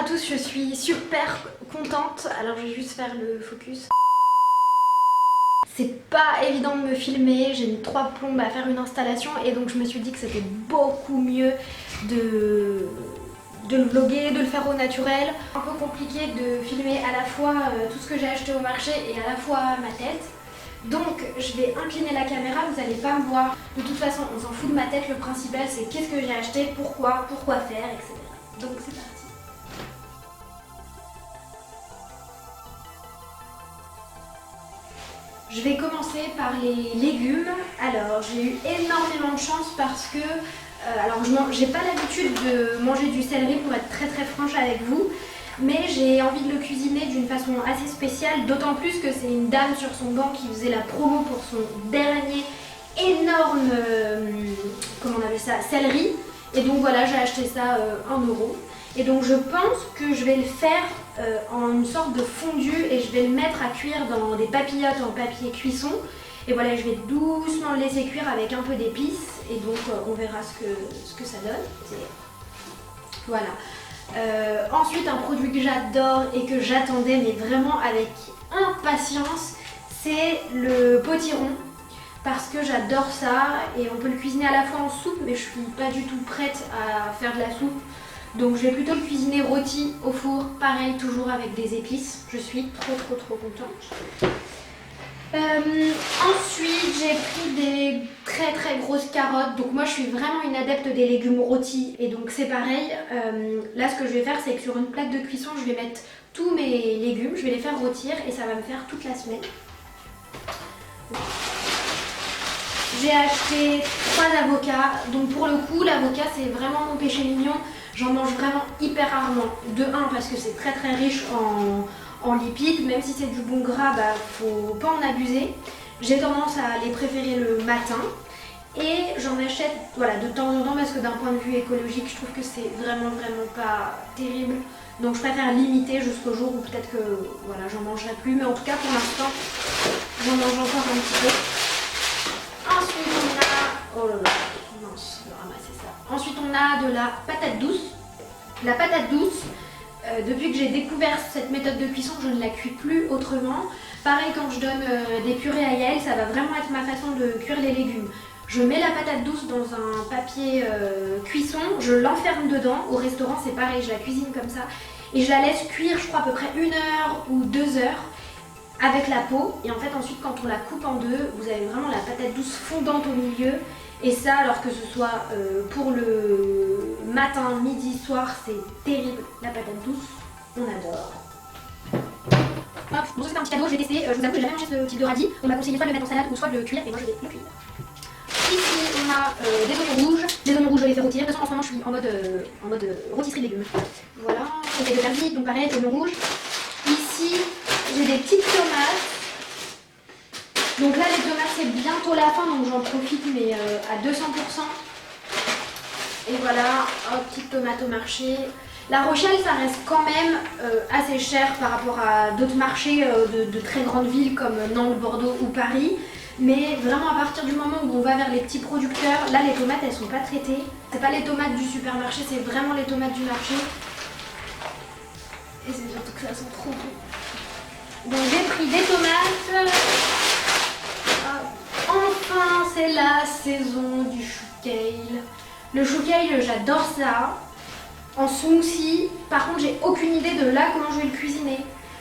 à tous, je suis super contente. Alors je vais juste faire le focus. C'est pas évident de me filmer, j'ai mis 3 plombes à faire une installation et donc je me suis dit que c'était beaucoup mieux de le vlogger, de le faire au naturel. Un peu compliqué de filmer à la fois tout ce que j'ai acheté au marché et à la fois ma tête. Donc je vais incliner la caméra, vous n'allez pas me voir. De toute façon on s'en fout de ma tête, le principal c'est qu'est-ce que j'ai acheté, pourquoi faire, etc. Donc c'est parti. Je vais commencer par les légumes. Alors j'ai eu énormément de chance parce que j'ai pas l'habitude de manger du céleri pour être très franche avec vous, mais j'ai envie de le cuisiner d'une façon assez spéciale, d'autant plus que c'est une dame sur son banc qui faisait la promo pour son dernier énorme comment on appelle ça, céleri, et donc voilà, j'ai acheté ça 1 €. Et donc je pense que je vais le faire en une sorte de fondu et je vais le mettre à cuire dans des papillotes en papier cuisson. Et voilà, je vais doucement le laisser cuire avec un peu d'épices et donc on verra ce que ça donne. Voilà. Ensuite, un produit que j'adore et que j'attendais mais vraiment avec impatience, c'est le potiron. Parce que j'adore ça et on peut le cuisiner à la fois en soupe, mais je suis pas du tout prête à faire de la soupe. Donc je vais plutôt le cuisiner rôti au four, pareil, toujours avec des épices. Je suis trop contente. Ensuite j'ai pris des très grosses carottes. Donc moi je suis vraiment une adepte des légumes rôtis et donc c'est pareil. Là ce que je vais faire c'est que sur une plaque de cuisson je vais mettre tous mes légumes, je vais les faire rôtir et ça va me faire toute la semaine. J'ai acheté 3 avocats, donc pour le coup l'avocat c'est vraiment mon péché mignon. J'en mange vraiment hyper rarement. De 1 parce que c'est très riche en lipides, même si c'est du bon gras, bah faut pas en abuser. J'ai tendance à les préférer le matin et j'en achète voilà, de temps en temps parce que d'un point de vue écologique je trouve que c'est vraiment pas terrible. Donc je préfère limiter jusqu'au jour où peut-être que voilà, j'en mangerai plus, mais en tout cas pour l'instant j'en mange encore un petit peu. Ensuite on a... oh là là, mince, je vais ramasser ça. Ensuite on a de la patate douce. La patate douce, depuis que j'ai découvert cette méthode de cuisson, je ne la cuis plus autrement. Pareil quand je donne des purées à Yael, ça va vraiment être ma façon de cuire les légumes. Je mets la patate douce dans un papier cuisson, je l'enferme dedans. Au restaurant c'est pareil, je la cuisine comme ça. Et je la laisse cuire je crois à peu près 1 heure ou 2 heures. Avec la peau, et en fait ensuite quand on la coupe en deux, vous avez vraiment la patate douce fondante au milieu. Et ça, alors que ce soit pour le matin, midi, soir, c'est terrible. La patate douce, on adore. Hop, bon ça c'est un petit cadeau, je vais tester. Je vous avoue que j'ai jamais mangé ce type de radis. On m'a conseillé soit de le mettre en salade ou soit de le cuire, et moi je vais le cuire. Ici on a des oignons rouges. Les oignons rouges je vais les faire rôtir. De toute façon en ce moment je suis en mode rôtisserie de légumes. Voilà, j'essaie de faire vite, donc pareil, oignons rouges. Ici j'ai des petites tomates. Donc là les tomates c'est bientôt la fin donc j'en profite mais à 200%. Et voilà, oh, petite tomate au marché. La Rochelle ça reste quand même assez cher par rapport à d'autres marchés de très grandes villes comme Nantes, Bordeaux ou Paris. Mais vraiment à partir du moment où on va vers les petits producteurs, là les tomates elles sont pas traitées. C'est pas les tomates du supermarché, c'est vraiment les tomates du marché. Et c'est surtout que ça sent trop bon. Donc j'ai pris des tomates. Enfin c'est la saison du chou kale. Le chou kale j'adore ça. En smoothie, par contre j'ai aucune idée de là comment je vais le cuisiner.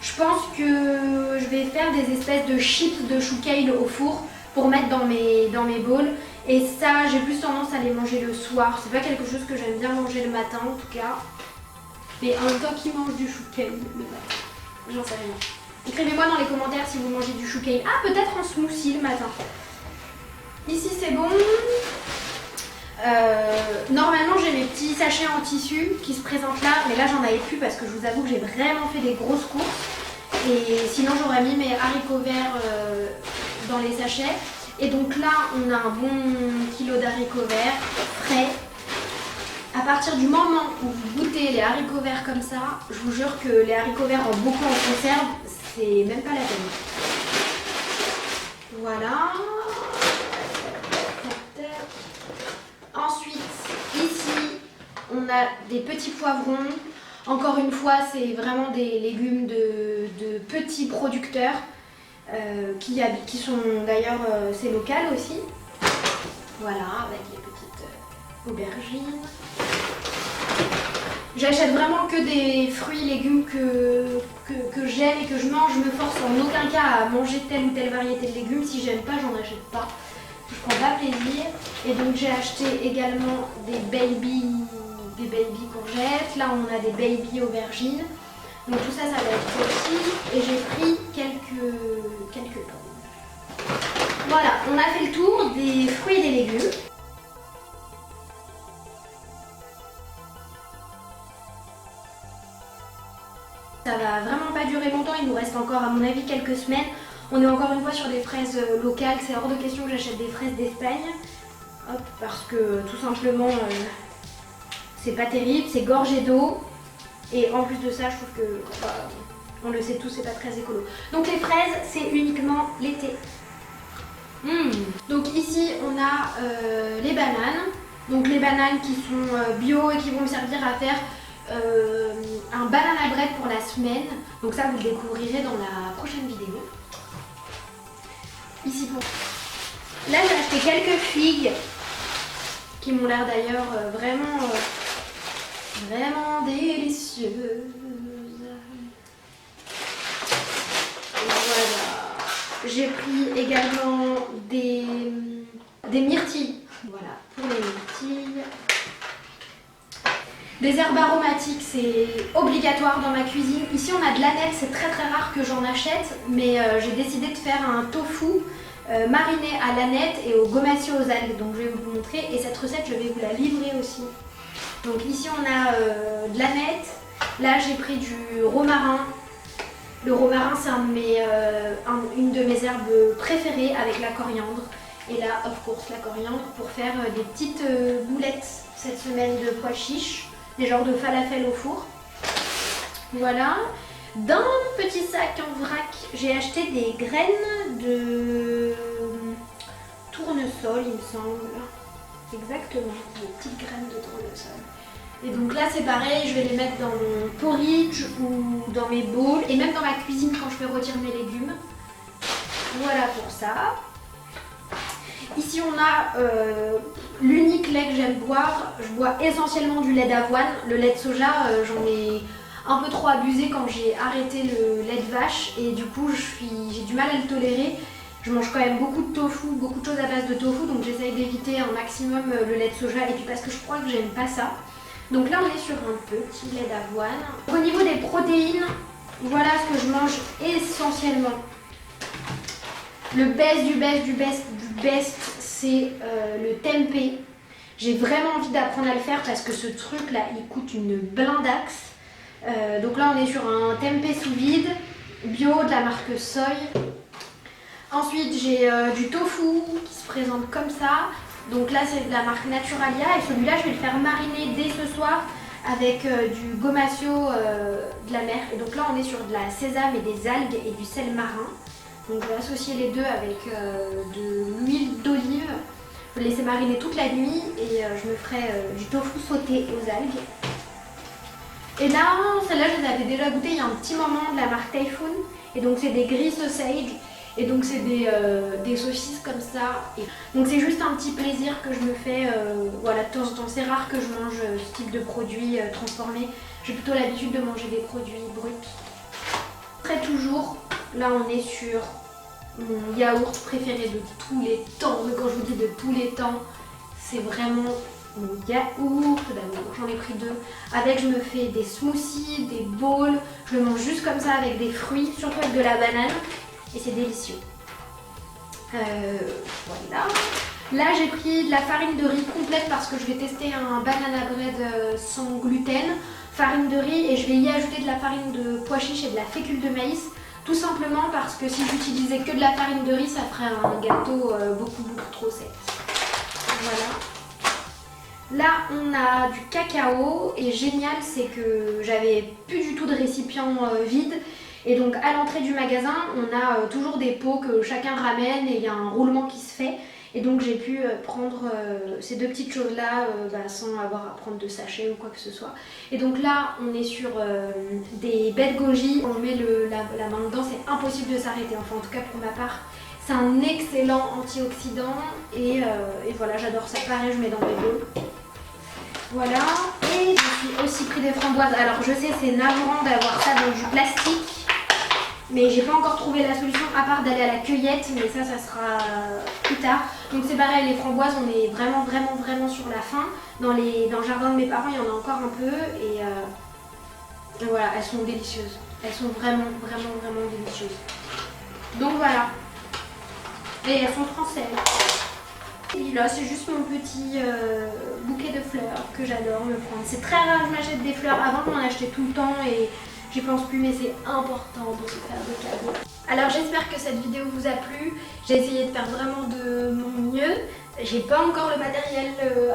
Je pense que je vais faire des espèces de chips de chou kale au four pour mettre dans mes bowls. Et ça j'ai plus tendance à les manger le soir. C'est pas quelque chose que j'aime bien manger le matin en tout cas. Mais en même temps qui mange du chou kale le matin? J'en sais rien. Écrivez-moi dans les commentaires si vous mangez du chou kale. Ah, peut-être en smoothie le matin. Ici c'est bon. Normalement j'ai mes petits sachets en tissu qui se présentent là. Mais là j'en avais plus parce que je vous avoue que j'ai vraiment fait des grosses courses. Et sinon j'aurais mis mes haricots verts dans les sachets. Et donc là on a un bon kilo d'haricots verts frais. À partir du moment où vous goûtez les haricots verts comme ça, je vous jure que les haricots verts en beaucoup en conserve, c'est même pas la peine. Voilà. Ensuite, ici, on a des petits poivrons. Encore une fois, c'est vraiment des légumes de petits producteurs qui sont d'ailleurs, c'est local aussi. Voilà, avec les petites aubergines. J'achète vraiment que des fruits et légumes que j'aime et que je mange. Je me force en aucun cas à manger telle ou telle variété de légumes. Si j'aime pas, j'en achète pas. Je prends pas plaisir. Et donc j'ai acheté également des baby courgettes. Là on a des baby aubergines. Donc tout ça, ça va être petit. Et j'ai pris quelques pommes. Voilà, on a fait le tour des fruits et des légumes. Ça va vraiment pas durer longtemps, il nous reste encore à mon avis quelques semaines. On est encore une fois sur des fraises locales, c'est hors de question que j'achète des fraises d'Espagne. Hop, parce que tout simplement c'est pas terrible, c'est gorgé d'eau. Et en plus de ça, je trouve que, on le sait tous, c'est pas très écolo. Donc les fraises, c'est uniquement l'été. Donc ici on a les bananes. Donc les bananes qui sont bio et qui vont me servir à faire un banana bread pour la semaine. Donc ça vous le découvrirez dans la prochaine vidéo. Ici pour... Là j'ai acheté quelques figues qui m'ont l'air d'ailleurs vraiment délicieuses. Voilà. J'ai pris également des myrtilles. Voilà, pour les myrtilles. Des herbes aromatiques, c'est obligatoire dans ma cuisine. Ici on a de l'aneth, c'est très rare que j'en achète, mais j'ai décidé de faire un tofu mariné à l'aneth et au gomasio aux algues, donc je vais vous le montrer. Et cette recette, je vais vous la livrer aussi. Donc ici on a de l'aneth, là j'ai pris du romarin. Le romarin c'est une de mes herbes préférées avec la coriandre. Et là, of course, la coriandre pour faire des petites boulettes cette semaine de pois chiches. Des genres de falafel au four. Voilà. Dans mon petit sac en vrac, j'ai acheté des graines de tournesol, il me semble. Exactement, des petites graines de tournesol. Et donc là, c'est pareil, je vais les mettre dans mon porridge ou dans mes bowls et même dans ma cuisine quand je fais rôtir mes légumes. Voilà pour ça. Ici on a l'unique lait que j'aime boire. Je bois essentiellement du lait d'avoine. Le lait de soja, j'en ai un peu trop abusé quand j'ai arrêté le lait de vache. Et du coup j'ai du mal à le tolérer. Je mange quand même beaucoup de tofu, beaucoup de choses à base de tofu. Donc j'essaye d'éviter un maximum le lait de soja. Et puis parce que je crois que j'aime pas ça. Donc là on est sur un petit lait d'avoine. Au niveau des protéines, voilà ce que je mange essentiellement. Le best du best, c'est le tempeh. J'ai vraiment envie d'apprendre à le faire parce que ce truc là, il coûte une blindaxe. Donc là, on est sur un tempeh sous vide, bio de la marque Soy. Ensuite, j'ai du tofu qui se présente comme ça. Donc là, c'est de la marque Naturalia. Et celui-là, je vais le faire mariner dès ce soir avec du gomasio de la mer. Et donc là, on est sur de la sésame et des algues et du sel marin. Donc je vais associer les deux avec de l'huile d'olive. Je vais laisser mariner toute la nuit et je me ferai du tofu sauté aux algues. Et là, celle-là je les avais déjà goûtées il y a un petit moment de la marque Typhoon. Et donc c'est des gris sausage. Et donc c'est des saucisses comme ça. Et donc c'est juste un petit plaisir que je me fais. Voilà, de temps en temps, c'est rare que je mange ce type de produits transformés. J'ai plutôt l'habitude de manger des produits bruts. Après toujours, là on est sur mon yaourt préféré de tous les temps. Mais quand je vous dis de tous les temps, c'est vraiment mon yaourt d'amour. J'en ai pris 2. Avec, je me fais des smoothies, des bowls. Je le mange juste comme ça avec des fruits, surtout avec de la banane. Et c'est délicieux. Voilà. Là, j'ai pris de la farine de riz complète parce que je vais tester un banana bread sans gluten. Farine de riz et je vais y ajouter de la farine de pois chiche et de la fécule de maïs. Tout simplement parce que si j'utilisais que de la farine de riz, ça ferait un gâteau beaucoup trop sec. Voilà. Là, on a du cacao et génial, c'est que j'avais plus du tout de récipient vide. Et donc à l'entrée du magasin, on a toujours des pots que chacun ramène et il y a un roulement qui se fait. Et donc j'ai pu prendre ces deux petites choses là sans avoir à prendre de sachet ou quoi que ce soit. Et donc là on est sur des baies de goji, on met la main dedans, c'est impossible de s'arrêter, enfin en tout cas pour ma part. C'est un excellent antioxydant et voilà, j'adore ça. Pareil, je mets dans mes bowls. Voilà, et je suis aussi pris des framboises. Alors je sais, c'est navrant d'avoir ça dans du plastique, mais j'ai pas encore trouvé la solution à part d'aller à la cueillette, mais ça sera plus tard. Donc c'est pareil, les framboises, on est vraiment sur la fin. Dans le jardin de mes parents, il y en a encore un peu et voilà, elles sont délicieuses. Elles sont vraiment délicieuses. Donc voilà. Et elles sont françaises. Et là, c'est juste mon petit bouquet de fleurs que j'adore me prendre. C'est très rare que je m'achète des fleurs. Avant, je m'en achetais tout le temps et j'y pense plus, mais c'est important de se faire des cadeaux. Alors, j'espère que cette vidéo vous a plu. J'ai essayé de faire vraiment de mon mieux. J'ai pas encore le matériel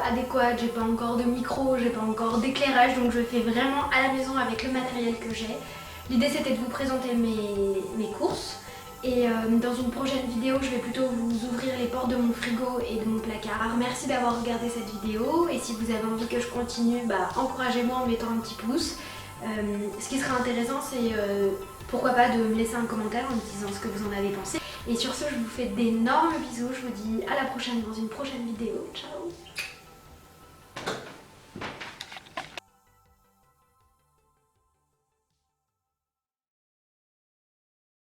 adéquat, j'ai pas encore de micro, j'ai pas encore d'éclairage, donc je fais vraiment à la maison avec le matériel que j'ai. L'idée, c'était de vous présenter mes courses. Et dans une prochaine vidéo, je vais plutôt vous ouvrir les portes de mon frigo et de mon placard. Alors, merci d'avoir regardé cette vidéo et si vous avez envie que je continue, encouragez-moi en mettant un petit pouce. Ce qui serait intéressant, c'est pourquoi pas de me laisser un commentaire en me disant ce que vous en avez pensé. Et sur ce, je vous fais d'énormes bisous, je vous dis à la prochaine dans une prochaine vidéo. Ciao!